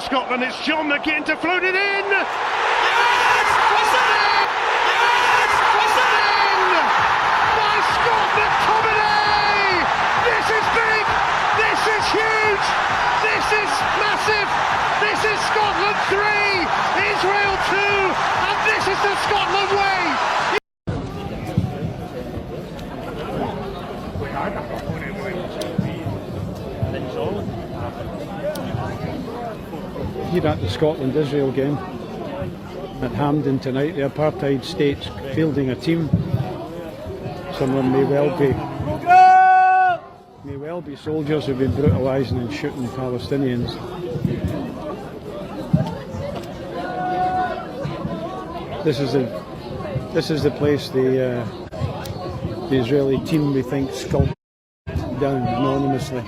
Scotland. It's John McGinn to float it in. Yes! It's in! Yes! It's in! My Scott McTominay! This is big! This is huge! This is massive! This is Scotland 3, Israel 2, and this is the Scotland way! Here at the Scotland-Israel game at Hampden tonight, the apartheid state's fielding a team. Someone may well be soldiers who've been brutalising and shooting Palestinians. This is the place the Israeli team, we think, skulked down anonymously.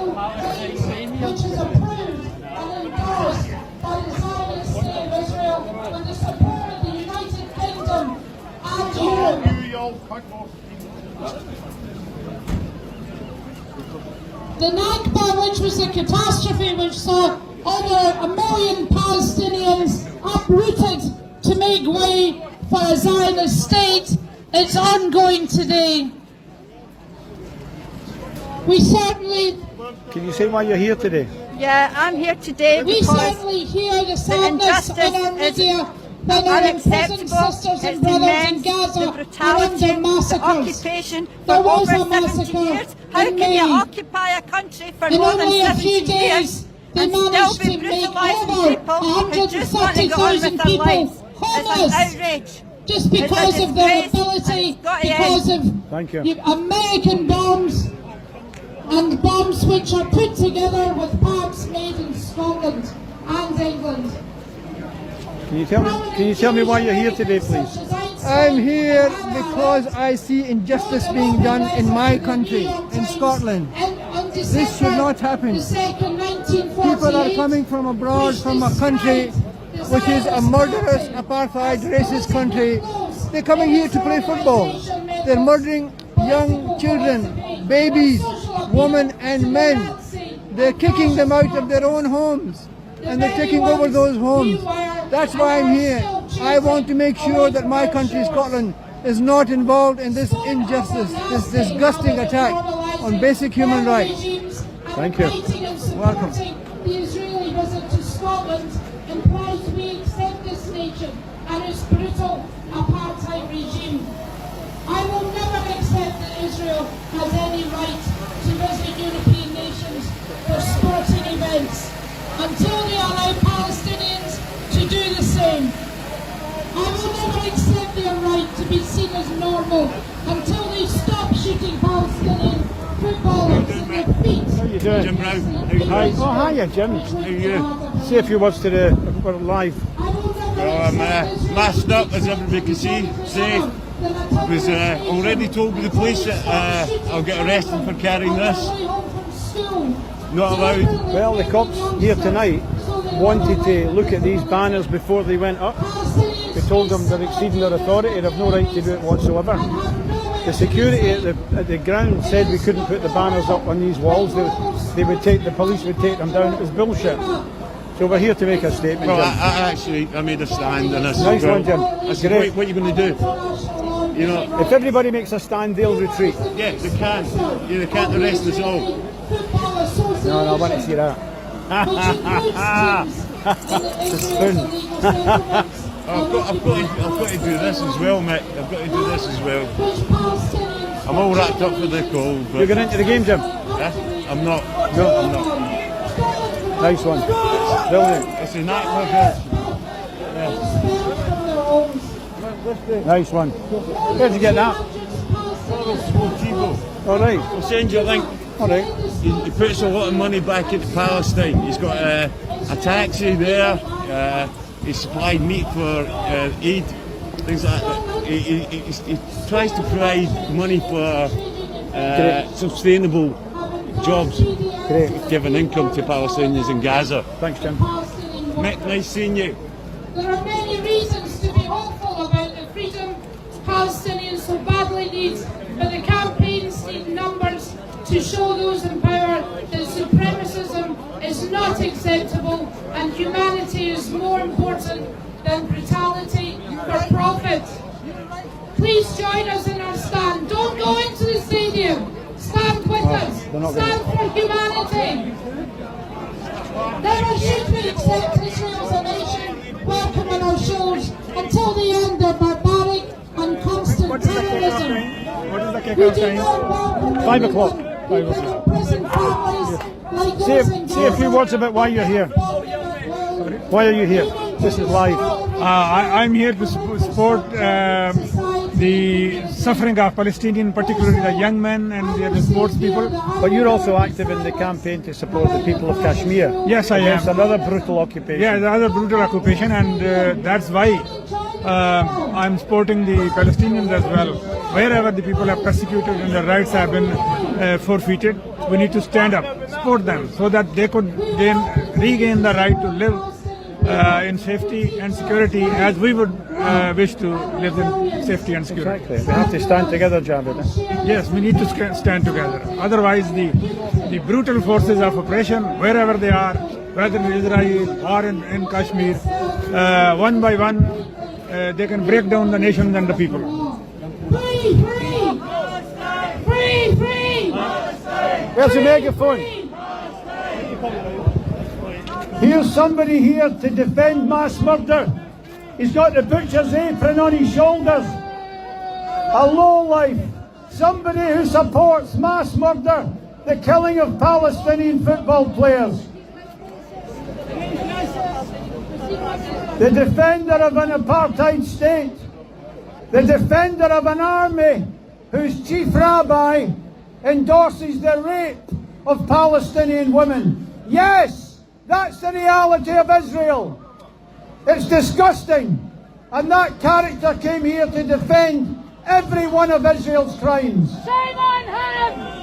Which is approved and endorsed by the Zionist state of Israel with the support of the United Kingdom and Europe. The Nakba, which was a catastrophe which saw over 1 million Palestinians uprooted to make way for a Zionist state, it's ongoing today. We certainly... Can you say why you're here today? Yeah, I'm here today We because certainly hear the sadness in our media when our imprisoned sisters and brothers in Gaza the are brutality, under the massacres. occupation for There was over a 70 massacre years. How in can you May. occupy a country for In more than only a 70 few years days, they and still managed be to make brutalising over people who just want to get on 130,000 with their people lives? It's an homeless outrage. just because It's a of their disgrace, ability, and it's got to because end. Thank you. of American bombs and bombs which are put together with parts made in Scotland and England. Can you tell me why you're here today, please? I'm here because I see injustice being done in my country, in Scotland. This should not happen. People are coming from abroad, from a country which is a murderous, apartheid, racist country. They're coming here to play football. They're murdering young children, babies, women and men. They're kicking them out of their own homes and they're taking over those homes. That's why I'm here. I want to make sure that my country, Scotland, is not involved in this injustice, this disgusting attack on basic human rights. Thank you. Welcome. The Israeli visit to Scotland implies we accept this nation and its brutal apartheid regime. I will never accept that Israel has any right to visit European nations for sporting events until they allow Palestinians to do the same. I will never accept their right to be seen as normal until they stop shooting Palestinian footballers in their feet. How you doing? Jim Brown, how you doing? Hi. Oh, hiya, Jim. How are you? Say a few words to the... We're live. Well, I'm masked up, as everybody can see. Was already told by the police that I'll get arrested for carrying this. Not allowed. Well, the cops here tonight wanted to look at these banners before they went up. We told them they're exceeding their authority, they have no right to do it whatsoever. The security at the ground said we couldn't put the banners up on these walls. The police would take them down. It was bullshit. So we're here to make a statement. Well, Jim. I made a stand on this. Nice one, Jim. I said, Great. what are you going to do? You know, If everybody makes a stand, they'll retreat. yeah, they can. Yeah, they can't arrest us all. No, I want to see that. It's a spoon. I've got to do this as well, mate. I've got to do this as well. I'm all wrapped up for the cold, but You're going into the game, Jim? I'm not. No. I'm not. Nice one. Brilliant. It's a nightmare. Nice one. Where'd you get that? All right. I'll send you a link. All right. He puts a lot of money back into Palestine. He's got a taxi there. He supplied meat for aid, things like that. He tries to provide money for sustainable jobs, Great. giving income to Palestinians in Gaza. Thanks, Jim. Nice seeing you. There are many reasons to be hopeful about the freedom Palestinians so badly need, but the campaigns need numbers to show those in power that supremacism is not acceptable and humanity is more important than brutality for profit. Please join us in our stand. Don't go into the stadium. Stand with us. Stand for humanity. Never should we accept Israel as a nation welcome on our shores until the end of barbaric and constant terrorism. What is the We kick-off do time? not welcome 5 o'clock. prison families like those in Say a few words about why you're here. Why are you here? This is live. I'm here to support the suffering of Palestinians, particularly the young men and the sports people. But you're also active in the campaign to support the people of Kashmir. Yes, I Against am. another brutal occupation. Yeah, the other brutal occupation, and that's why I'm supporting the Palestinians as well. Wherever the people are persecuted and their rights have been forfeited, we need to stand up, support them, so that they could then regain the right to live in safety and security as we would wish to live in safety and security. Exactly. We have to stand together, Javed. Yes, we need to stand together. Otherwise, the brutal forces of oppression, wherever they are, whether in Israel or in Kashmir, one by one, they can break down the nations and the people. Free, free! Free, free! Where's the megaphone? Here's somebody here to defend mass murder. He's got the butcher's apron on his shoulders. A lowlife. Somebody who supports mass murder, the killing of Palestinian football players. The defender of an apartheid state. The defender of an army whose chief rabbi endorses the rape of Palestinian women. Yes, that's the reality of Israel. It's disgusting. And that character came here to defend every one of Israel's crimes. Shame on him!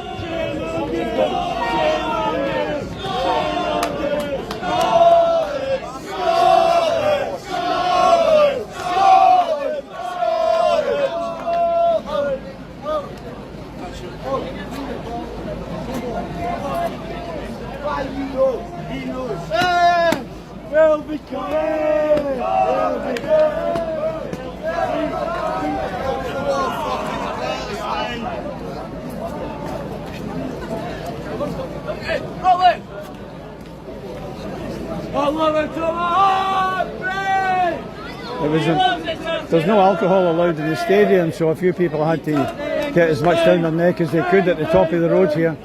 We'll be coming. We'll be There's no alcohol allowed in the stadium, so a few people had to get as much down their neck as they could at the top of the road here.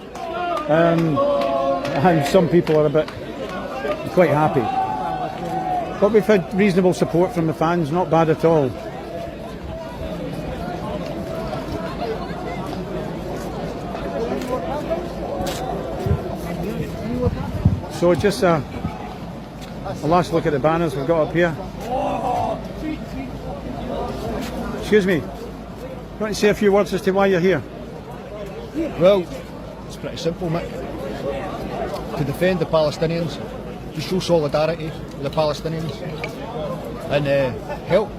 And some people are a bit quite happy. But we've had reasonable support from the fans, not bad at all. So just a last look at the banners we've got up here. Excuse me, you want to say a few words as to why you're here? Well, it's pretty simple, Mick. To defend the Palestinians, to show solidarity with the Palestinians, and help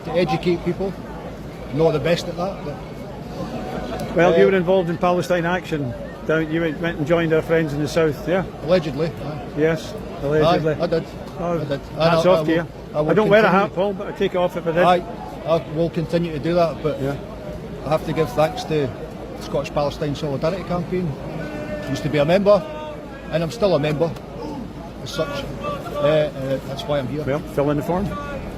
to educate people, know the best at that. Well, you were involved in Palestine Action. You went and joined our friends in the south, yeah? Allegedly. Yes, allegedly. I did. Oh, I did. hats off to you. I don't wear a hat, Paul, but I take it off if I did. I will continue to do that, but Yeah. I have to give thanks to the Scottish Palestine Solidarity Campaign. Used to be a member, and I'm still a member as such. That's why I'm here. Well, fill in the form.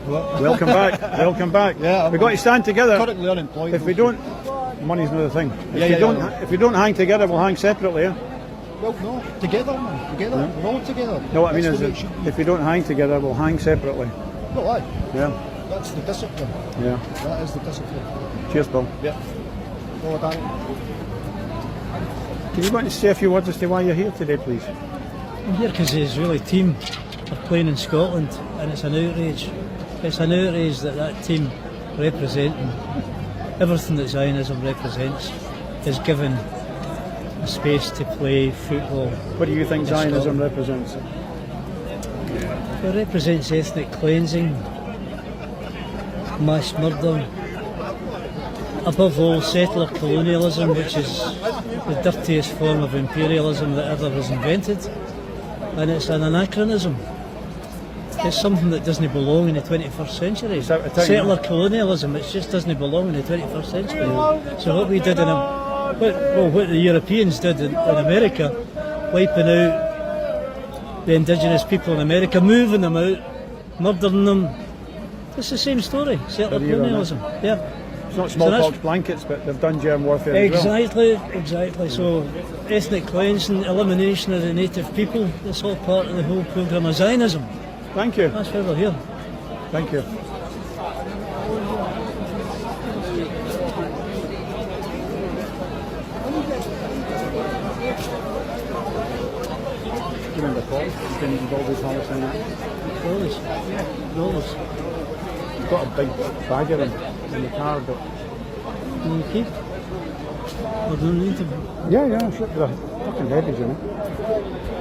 Well, Welcome back. Welcome back. Yeah, We've got to stand together. currently unemployed. If we don't, money's another thing. Yeah. If we don't hang together, we'll hang separately. Yeah? Well, no, together, man. Together. We're all together. No, what I mean That's is the way that it should be. if we don't hang together, we'll hang separately. No, aye. Yeah. That's the discipline. Yeah. That is the discipline. Cheers, Paul. Yeah. Solidarity. Can you want to say a few words as to why you're here today, please? I'm here because the Israeli team are playing in Scotland, and it's an outrage. It's an outrage that that team representing everything that Zionism represents is given a space to play football. What do you think in Zionism Scotland. represents? It represents ethnic cleansing, mass murder, above all settler colonialism, which is the dirtiest form of imperialism that ever was invented, and it's an anachronism. It's something that doesn't belong in the 21st century. Settler colonialism, it just doesn't belong in the 21st century. So what we did what the Europeans did in America, wiping out the indigenous people in America, moving them out, murdering them, it's the same story, settler colonialism. Yeah. It's not smallpox blankets, but they've done germ warfare Exactly, as well. exactly. So ethnic cleansing, elimination of the native people, it's all part of the whole programme of Zionism. Thank you. That's why we're here. Thank you. Do you remember Paul? He's been involved with Palestine. Always. Always. You've got a big bag of them in the car, but... Can you keep? I don't need to. Yeah, sure. They're fucking heavy, you know.